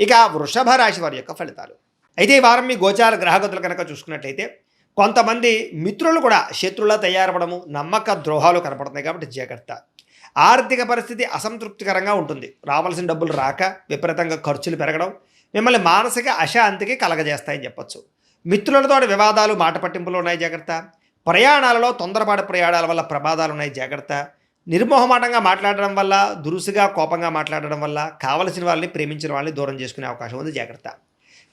ఇక వృషభ రాశి వారి యొక్క ఫలితాలు. అయితే ఈ వారం మీ గోచార గ్రహగతులు కనుక చూసుకున్నట్లయితే కొంతమంది మిత్రులు కూడా శత్రువులా తయారవడము, నమ్మక ద్రోహాలు కనపడుతున్నాయి కాబట్టి జాగ్రత్త. ఆర్థిక పరిస్థితి అసంతృప్తికరంగా ఉంటుంది. రావాల్సిన డబ్బులు రాక విపరీతంగా ఖర్చులు పెరగడం మిమ్మల్ని మానసిక అశాంతికి కలగజేస్తాయని చెప్పొచ్చు. మిత్రులతో వివాదాలు, మాట పట్టింపులు ఉన్నాయి జాగ్రత్త. ప్రయాణాలలో తొందరపాటు ప్రయాణాల వల్ల ప్రమాదాలు ఉన్నాయి జాగ్రత్త. నిర్మోహమాటంగా మాట్లాడడం వల్ల, దురుసుగా కోపంగా మాట్లాడడం వల్ల కావలసిన వాళ్ళని, ప్రేమించిన వాళ్ళని దూరం చేసుకునే అవకాశం ఉంది జాగ్రత్త.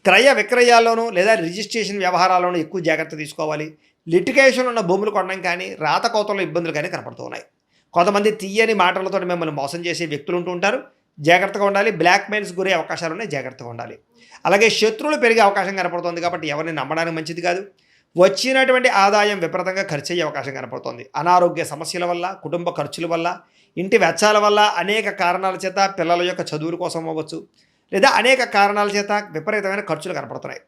క్రయ విక్రయాల్లోనూ లేదా రిజిస్ట్రేషన్ వ్యవహారాల్లోనూ ఎక్కువ జాగ్రత్త తీసుకోవాలి. లిటిగేషన్ ఉన్న భూములు కొనడం కానీ, రాతకోతల్లో ఇబ్బందులు కానీ కనపడుతూ ఉన్నాయి. కొంతమంది తీయని మాటలతో మిమ్మల్ని మోసం చేసే వ్యక్తులు ఉంటూ ఉంటారు, జాగ్రత్తగా ఉండాలి. బ్లాక్మెయిల్స్ గురే అవకాశాలు ఉన్నాయి, జాగ్రత్తగా ఉండాలి. అలాగే శత్రువులు పెరిగే అవకాశం కనపడుతుంది కాబట్టి ఎవరిని నమ్మడానికి మంచిది కాదు. వచ్చినటువంటి ఆదాయం విపరీతంగా ఖర్చు అయ్యే అవకాశం కనపడుతుంది. అనారోగ్య సమస్యల వల్ల, కుటుంబ ఖర్చుల వల్ల, ఇంటి వెచ్చాల వల్ల, అనేక కారణాల చేత పిల్లల యొక్క చదువుల కోసం అవ్వచ్చు, లేదా అనేక కారణాల చేత విపరీతమైన ఖర్చులు కనపడుతున్నాయి.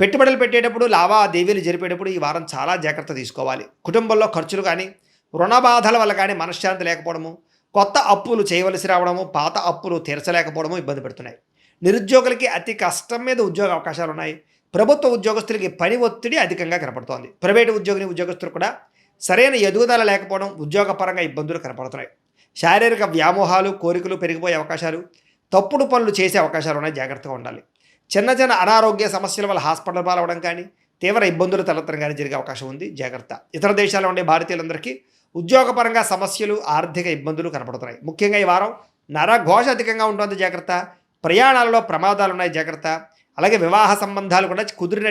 పెట్టుబడులు పెట్టేటప్పుడు, లావాదేవీలు జరిపేటప్పుడు ఈ వారం చాలా జాగ్రత్త తీసుకోవాలి. కుటుంబంలో ఖర్చులు కానీ, రుణ బాధల వల్ల కానీ మనశ్శాంతి లేకపోవడము, కొత్త అప్పులు చేయవలసి రావడము, పాత అప్పులు తీర్చలేకపోవడము ఇబ్బంది పెడుతున్నాయి. నిరుద్యోగులకి అతి కష్టం మీద ఉద్యోగ అవకాశాలు ఉన్నాయి. ప్రభుత్వ ఉద్యోగస్తులకి పని ఒత్తిడి అధికంగా కనపడుతోంది. ప్రైవేటు ఉద్యోగస్తులు కూడా సరైన ఎదుగుదల లేకపోవడం, ఉద్యోగపరంగా ఇబ్బందులు కనపడుతున్నాయి. శారీరక వ్యామోహాలు, కోరికలు పెరిగిపోయే అవకాశాలు, తప్పుడు పనులు చేసే అవకాశాలు ఉన్నాయి, జాగ్రత్తగా ఉండాలి. చిన్న చిన్న అనారోగ్య సమస్యల వల్ల హాస్పిటల్ పాలవడం కానీ, తీవ్ర ఇబ్బందులు తలెత్తడం కానీ జరిగే అవకాశం ఉంది, జాగ్రత్త. ఇతర దేశాల్లో ఉండే భారతీయులందరికీ ఉద్యోగపరంగా సమస్యలు, ఆర్థిక ఇబ్బందులు కనపడుతున్నాయి. ముఖ్యంగా ఈ వారం నరఘోష అధికంగా ఉంటుంది, జాగ్రత్త. ప్రయాణాలలో ప్రమాదాలు ఉన్నాయి, జాగ్రత్త. అలాగే వివాహ సంబంధాలు కూడా కుదిరి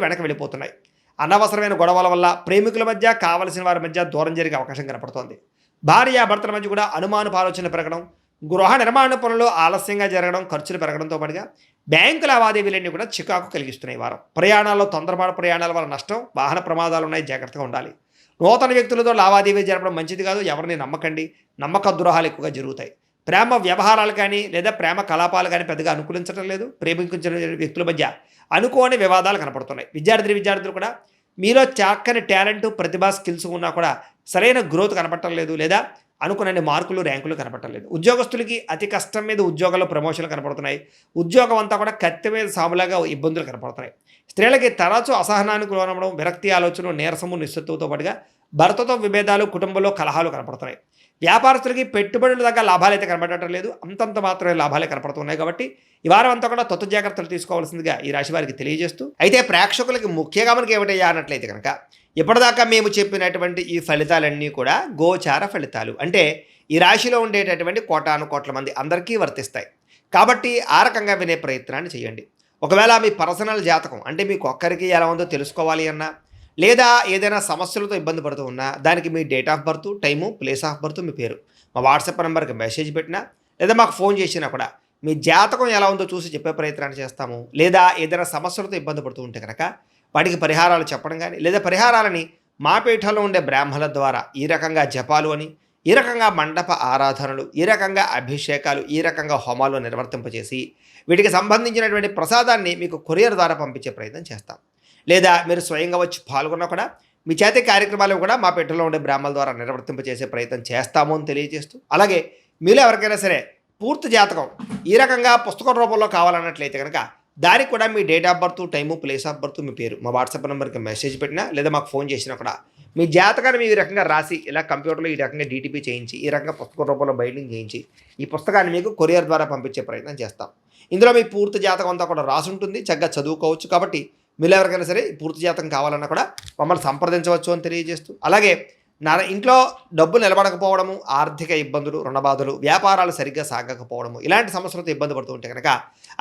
వెనక్కి వెళ్ళిపోతున్నాయి. అనవసరమైన గొడవల వల్ల ప్రేమికుల మధ్య, కావలసిన వారి మధ్య దూరం జరిగే అవకాశం కనపడుతోంది. భార్యాభర్తల మధ్య కూడా అనుమానపు ఆలోచనలు పెరగడం, గృహ నిర్మాణ పనులు ఆలస్యంగా జరగడం, ఖర్చులు పెరగడంతో పాటుగా బ్యాంకు లావాదేవీలన్నీ కూడా చికాకు కలిగిస్తున్నాయి. వారం ప్రయాణాల్లో తొందరపాటు ప్రయాణాల వల్ల నష్టం, వాహన ప్రమాదాలు ఉన్నాయి, జాగ్రత్తగా ఉండాలి. నూతన వ్యక్తులతో లావాదేవీలు జరపడం మంచిది కాదు. ఎవరిని నమ్మకండి, నమ్మక ద్రోహాలు ఎక్కువగా జరుగుతాయి. ప్రేమ వ్యవహారాలు కానీ, లేదా ప్రేమ కలాపాలు కానీ పెద్దగా అనుకూలించడం లేదు. ప్రేమించిన వ్యక్తుల మధ్య అనుకోని వివాదాలు కనపడుతున్నాయి. విద్యార్థులు కూడా మీలో చక్కని టాలెంట్, ప్రతిభా, స్కిల్స్ ఉన్నా కూడా సరైన గ్రోత్ కనపడటం లేదు, లేదా అనుకునే మార్కులు, ర్యాంకులు కనపడటం లేదు. ఉద్యోగస్తులకి అతి కష్టం మీద ఉద్యోగాల్లో ప్రమోషన్లు కనపడుతున్నాయి. ఉద్యోగం అంతా కూడా కత్తి మీద సాములాగా ఇబ్బందులు కనపడుతున్నాయి. స్త్రీలకి తరచూ అసహనానికి లోనవడం, విరక్తి ఆలోచన, నీరసము, నిస్సత్తుతో పాటుగా భర్తతో విభేదాలు, కుటుంబంలో కలహాలు కనపడుతున్నాయి. వ్యాపారస్తులకి పెట్టుబడులు దగ్గర లాభాలు అయితే కనపడటం లేదు, అంతంత మాత్రమే లాభాలే కనపడుతున్నాయి. కాబట్టి ఈ వారం అంతా కూడా తొత్తు జాగ్రత్తలు తీసుకోవాల్సిందిగా ఈ రాశి వారికి తెలియజేస్తూ, అయితే ప్రేక్షకులకి ముఖ్యంగా మనకి ఏమిటయ్యా అన్నట్లయితే కనుక ఇప్పటిదాకా మేము చెప్పినటువంటి ఈ ఫలితాలన్నీ కూడా గోచార ఫలితాలు, అంటే ఈ రాశిలో ఉండేటటువంటి కోటాను కోట్ల మంది అందరికీ వర్తిస్తాయి. కాబట్టి ఆ రకంగా వినే ప్రయత్నాన్ని చేయండి. ఒకవేళ మీ పర్సనల్ జాతకం, అంటే మీకు ఒక్కరికి ఎలా ఉందో తెలుసుకోవాలి అన్నా, లేదా ఏదైనా సమస్యలతో ఇబ్బంది పడుతూ ఉన్నా, దానికి మీ date of birth, time, place of birth, మీ పేరు మా వాట్సాప్ నెంబర్కి మెసేజ్ పెట్టినా, లేదా మాకు ఫోన్ చేసినా కూడా మీ జాతకం ఎలా ఉందో చూసి చెప్పే ప్రయత్నాన్ని చేస్తాము. లేదా ఏదైనా సమస్యలతో ఇబ్బంది పడుతూ ఉంటే కనుక వాటికి పరిహారాలు చెప్పడం కానీ, లేదా పరిహారాలని మా పీఠంలో ఉండే బ్రాహ్మణుల ద్వారా ఈ రకంగా జపాలు అని, ఈ రకంగా మండప ఆరాధనలు, ఈ రకంగా అభిషేకాలు, ఈ రకంగా హోమాలు నిర్వర్తింపజేసి వీటికి సంబంధించినటువంటి ప్రసాదాన్ని మీకు కొరియర్ ద్వారా పంపించే ప్రయత్నం చేస్తాం. లేదా మీరు స్వయంగా వచ్చి పాల్గొన్నా కూడా మీ చేతి కార్యక్రమాలు కూడా మా పీఠంలో ఉండే బ్రాహ్మణుల ద్వారా నిర్వర్తింపజేసే ప్రయత్నం చేస్తాము అని తెలియజేస్తూ, అలాగే మీలో ఎవరికైనా సరే పూర్తి జాతకం ఈ రకంగా పుస్తకం రూపంలో కావాలన్నట్లయితే కనుక దానికి కూడా మీ date of birth, time, place of birth, మీ పేరు మా వాట్సాప్ నెంబర్కి మెసేజ్ పెట్టినా, లేదా మాకు ఫోన్ చేసినా కూడా మీ జాతకాన్ని మీ ఈ రకంగా రాసి, ఇలా కంప్యూటర్లో ఈ రకంగా డీటీపీ చేయించి, ఈ రకంగా పుస్తకం రూపంలో బైండింగ్ చేయించి ఈ పుస్తకాన్ని మీకు కొరియర్ ద్వారా పంపించే ప్రయత్నం చేస్తాం. ఇందులో మీ పూర్తి జాతకం అంతా కూడా రాసి ఉంటుంది, చక్కగా చదువుకోవచ్చు. కాబట్టి మీరు ఎవరికైనా సరే పూర్తి జాతకం కావాలన్నా కూడా మమ్మల్ని సంప్రదించవచ్చు అని తెలియజేస్తూ, అలాగే ఇంట్లో డబ్బు నిలబడకపోవడము, ఆర్థిక ఇబ్బందులు, రుణబాధలు, వ్యాపారాలు సరిగ్గా సాగకపోవడము, ఇలాంటి సమస్యలతో ఇబ్బంది పడుతూ ఉంటే కనుక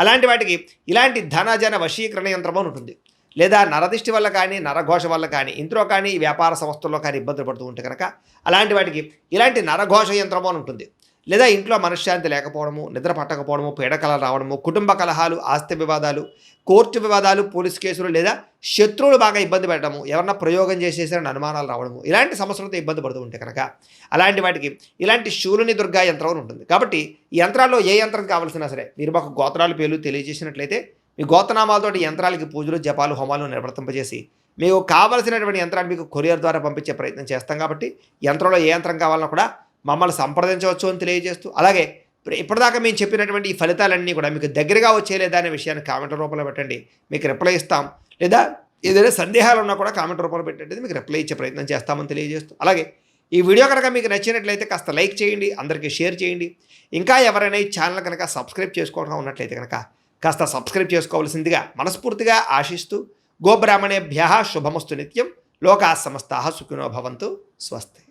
అలాంటి వాటికి ఇలాంటి ధనజన వశీకరణ యంత్రం అని ఉంటుంది. లేదా నరదిష్టి వల్ల కానీ, నరఘోష వల్ల కానీ, ఇంట్లో కానీ, వ్యాపార సంస్థల్లో కానీ ఇబ్బందులు పడుతూ ఉంటే కనుక అలాంటి వాటికి ఇలాంటి నరఘోష యంత్రం అని ఉంటుంది. లేదా ఇంట్లో మనశ్శాంతి లేకపోవడము, నిద్ర పట్టకపోవడము, పీడకలలు రావడము, కుటుంబ కలహాలు, ఆస్తి వివాదాలు, కోర్టు వివాదాలు, పోలీస్ కేసులు, లేదా శత్రువులు బాగా ఇబ్బంది పెట్టడము, ఎవరన్నా ప్రయోగం చేసేసారని అనుమానాలు రావడము, ఇలాంటి సమస్యలతో ఇబ్బంది పడుతూ ఉంటే కనుక అలాంటి వాటికి ఇలాంటి శూలుని దుర్గా యంత్రం అని ఉంటుంది. కాబట్టి ఈ యంత్రాల్లో ఏ యంత్రం కావాల్సినా సరే మీరు మాకు గోత్రాల పేర్లు తెలియజేసినట్లయితే మీ గోత్రనామాలతోటి యంత్రాలకి పూజలు, జపాలు, హోమాలు నిర్వర్తింపజేసి మీకు కావలసినటువంటి యంత్రాన్ని మీకు కొరియర్ ద్వారా పంపించే ప్రయత్నం చేస్తాం. కాబట్టి యంత్రంలో ఏ యంత్రం కావాలన్నా కూడా మమ్మల్ని సంప్రదించవచ్చు అని తెలియజేస్తూ, అలాగే ఇప్పటిదాకా మేము చెప్పినటువంటి ఈ ఫలితాలన్నీ కూడా మీకు దగ్గరగా వచ్చేలేదా అనే విషయాన్ని కామెంట్ రూపంలో పెట్టండి, మీకు రిప్లై ఇస్తాం. లేదా ఏదైనా సందేహాలు ఉన్నా కూడా కామెంట్ రూపంలో పెట్టండి, మీకు రిప్లై ఇచ్చే ప్రయత్నం చేస్తామని తెలియజేస్తూ, అలాగే ఈ వీడియో కనుక మీకు నచ్చినట్లయితే కాస్త లైక్ చేయండి, అందరికీ షేర్ చేయండి. ఇంకా ఎవరైనా ఈ ఛానల్ కనుక సబ్స్క్రైబ్ చేసుకోవడం ఉన్నట్లయితే కనుక కాస్త సబ్స్క్రైబ్ చేసుకోవాల్సిందిగా మనస్ఫూర్తిగా ఆశిస్తూ, గోబ్రాహ్మణేభ్యః శుభమస్తు నిత్యం, లోకాः సమస్తాः సుఖినో భవంతు, స్వస్తి.